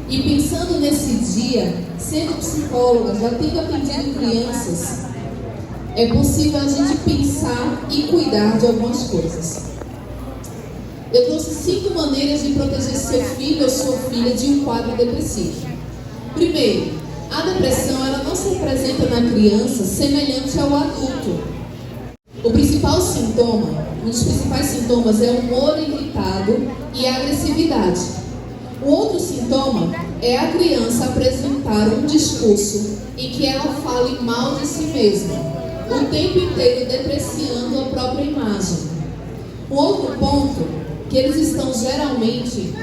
E pensando nesse dia, sendo psicóloga, já tendo atendido crianças, é possível a gente pensar e cuidar de algumas coisas. Eu trouxe 5 maneiras de proteger seu filho ou sua filha de um quadro depressivo. Primeiro, a depressão ela não se apresenta na criança semelhante ao adulto. O principal sintoma, um dos principais sintomas é o humor irritado e a agressividade. O outro sintoma é a criança apresentar um discurso em que ela fale mal de si mesma, o tempo inteiro depreciando a própria imagem. O outro ponto, que eles estão geralmente,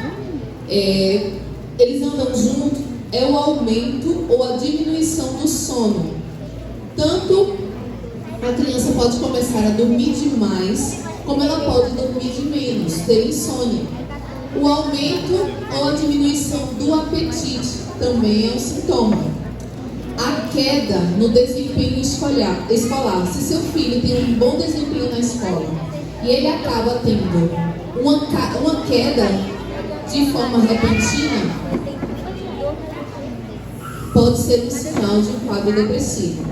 eles andam junto, é o aumento ou a diminuição do sono. Tanto a criança pode começar a dormir demais, como ela pode dormir de menos, ter insônia. O aumento ou a diminuição do apetite também é um sintoma. A queda no desempenho escolar. Se seu filho tem um bom desempenho na escola e ele acaba tendo uma queda de forma repentina, pode ser um sinal de um quadro depressivo.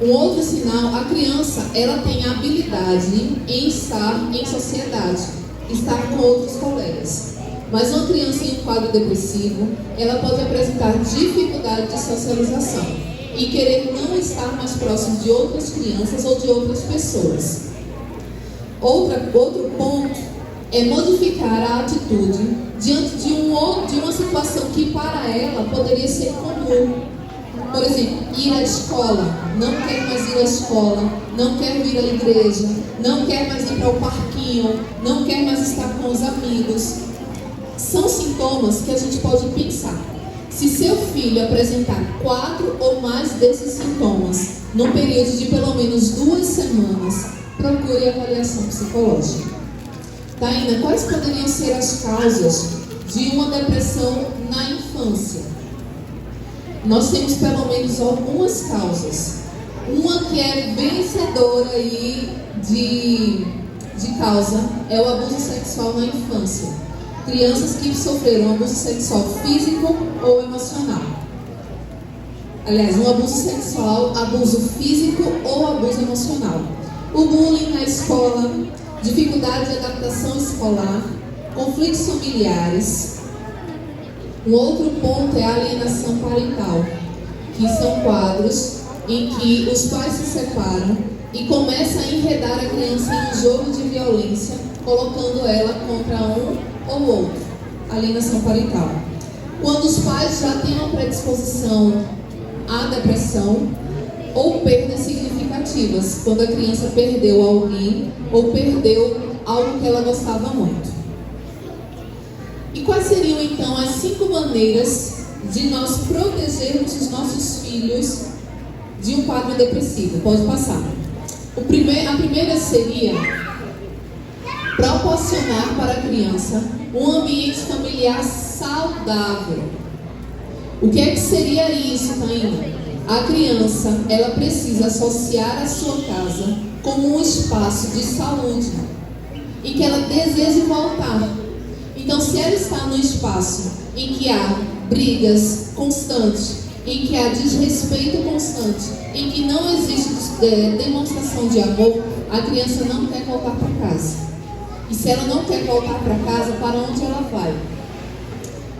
Um outro sinal, a criança ela tem habilidade em estar em sociedade, estar com outros colegas. Mas uma criança em um quadro depressivo, ela pode apresentar dificuldade de socialização e querer não estar mais próximo de outras crianças ou de outras pessoas. Outro ponto é modificar a atitude diante de uma situação que para ela poderia ser comum. Por exemplo, ir à escola, não quer mais ir à escola, não quer vir à igreja, não quer mais ir para o parquinho, não quer mais estar com os amigos. São sintomas que a gente pode pensar. Se seu filho apresentar 4 ou mais desses sintomas num período de pelo menos 2 semanas, procure avaliação psicológica. Taina, quais poderiam ser as causas de uma depressão na infância? Nós temos pelo menos algumas causas. Uma que é vencedora aí de causa é o abuso sexual na infância. Crianças que sofreram abuso sexual físico ou emocional. Aliás, um abuso sexual, abuso físico ou abuso emocional. O bullying na escola, dificuldade de adaptação escolar, conflitos familiares. Um outro ponto é a alienação parental, que são quadros em que os pais se separam e começam a enredar a criança em um jogo de violência, colocando ela contra um ou outro. Alienação parental. Quando os pais já têm uma predisposição à depressão ou perdas significativas, quando a criança perdeu alguém ou perdeu algo que ela gostava muito. E quais seriam então as 5 maneiras de nós protegermos os nossos filhos de um quadro depressivo? Pode passar. A primeira seria proporcionar para a criança um ambiente familiar saudável. O que é que seria isso, Taina? A criança, ela precisa associar a sua casa como um espaço de saúde em que ela deseja voltar. Então, se ela está num espaço em que há brigas constantes, em que há desrespeito constante, em que não existe demonstração de amor, a criança não quer voltar para casa. E se ela não quer voltar para casa, para onde ela vai?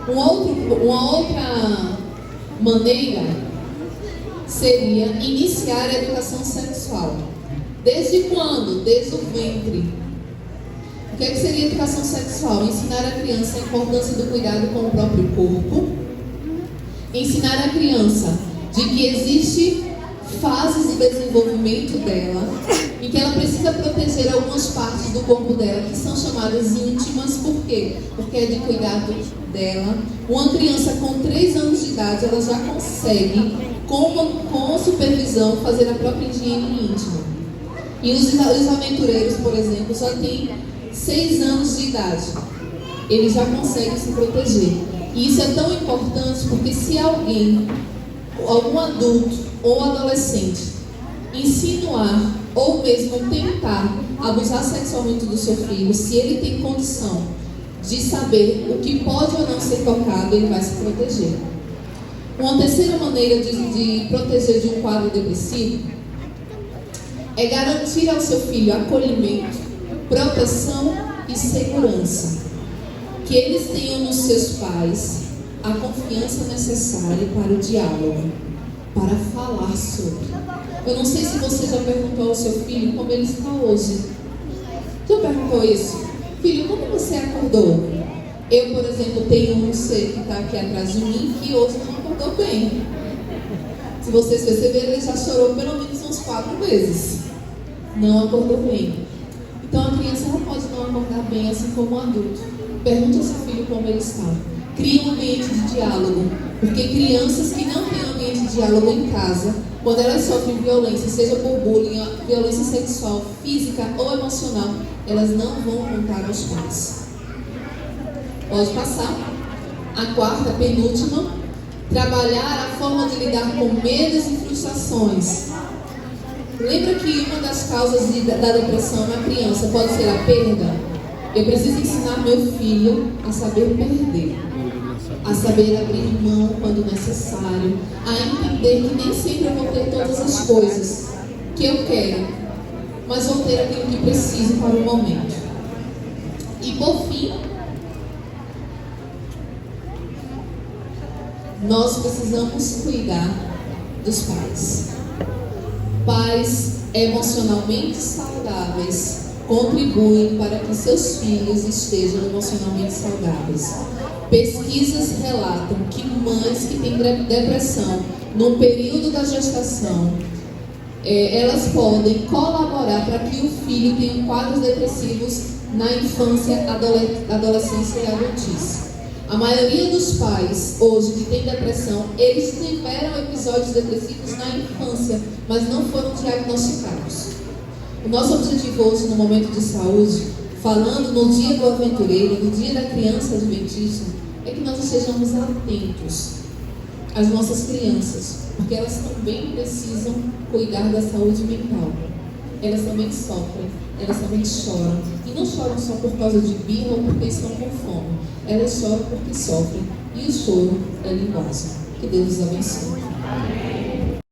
Uma outra maneira seria iniciar a educação sexual. Desde quando? Desde o ventre. O que seria educação sexual? Ensinar a criança a importância do cuidado com o próprio corpo. Ensinar a criança de que existe fases de desenvolvimento dela, em que ela precisa proteger algumas partes do corpo dela, que são chamadas íntimas. Por quê? Porque é de cuidado dela. Uma criança com 3 anos de idade, ela já consegue, com supervisão, fazer a própria higiene íntima. E os aventureiros, por exemplo, já têm 6 anos de idade. Eles já conseguem se proteger. E isso é tão importante porque se alguém, algum adulto ou adolescente, insinuar ou mesmo tentar abusar sexualmente do seu filho, se ele tem condição de saber o que pode ou não ser tocado, ele vai se proteger. Uma terceira maneira de proteger de um quadro depressivo é garantir ao seu filho acolhimento, proteção e segurança. Que eles tenham nos seus pais a confiança necessária para o diálogo, para falar sobre. Eu não sei se você já perguntou ao seu filho como ele está hoje. Já perguntou isso? Filho, como você acordou? Eu, por exemplo, tenho um ser que está aqui atrás de mim que hoje não acordou bem. Se vocês perceberem, ele já chorou pelo menos uns 4 vezes. Não acordou bem. Então a criança ela pode não acordar bem, assim como o adulto. Pergunta ao seu filho como ele está. Cria um ambiente de diálogo. Porque crianças que não têm um ambiente de diálogo em casa, quando elas sofrem violência, seja por bullying, violência sexual, física ou emocional, elas não vão contar aos pais. Pode passar. A quarta, penúltima, trabalhar a forma de lidar com medos e frustrações. Lembra que uma das causas da depressão na criança pode ser a perda? Eu preciso ensinar meu filho a saber perder, a saber abrir mão quando necessário, a entender que nem sempre eu vou ter todas as coisas que eu quero, mas vou ter aquilo que preciso para o momento. E por fim, nós precisamos cuidar dos pais. Pais emocionalmente saudáveis contribuem para que seus filhos estejam emocionalmente saudáveis. Pesquisas relatam que mães que têm depressão no período da gestação, elas podem colaborar para que o filho tenha quadros depressivos na infância, adolescência e adultice. A maioria dos pais hoje que tem depressão, eles tiveram episódios depressivos na infância, mas não foram diagnosticados. O nosso objetivo hoje no momento de saúde, falando no dia do aventureiro, no dia da criança adventista, é que nós estejamos atentos às nossas crianças, porque elas também precisam cuidar da saúde mental. Elas também sofrem, elas também choram. E não choram só por causa de birra ou porque estão com fome. Elas choram porque sofrem. E o choro é linguagem. Que Deus os abençoe.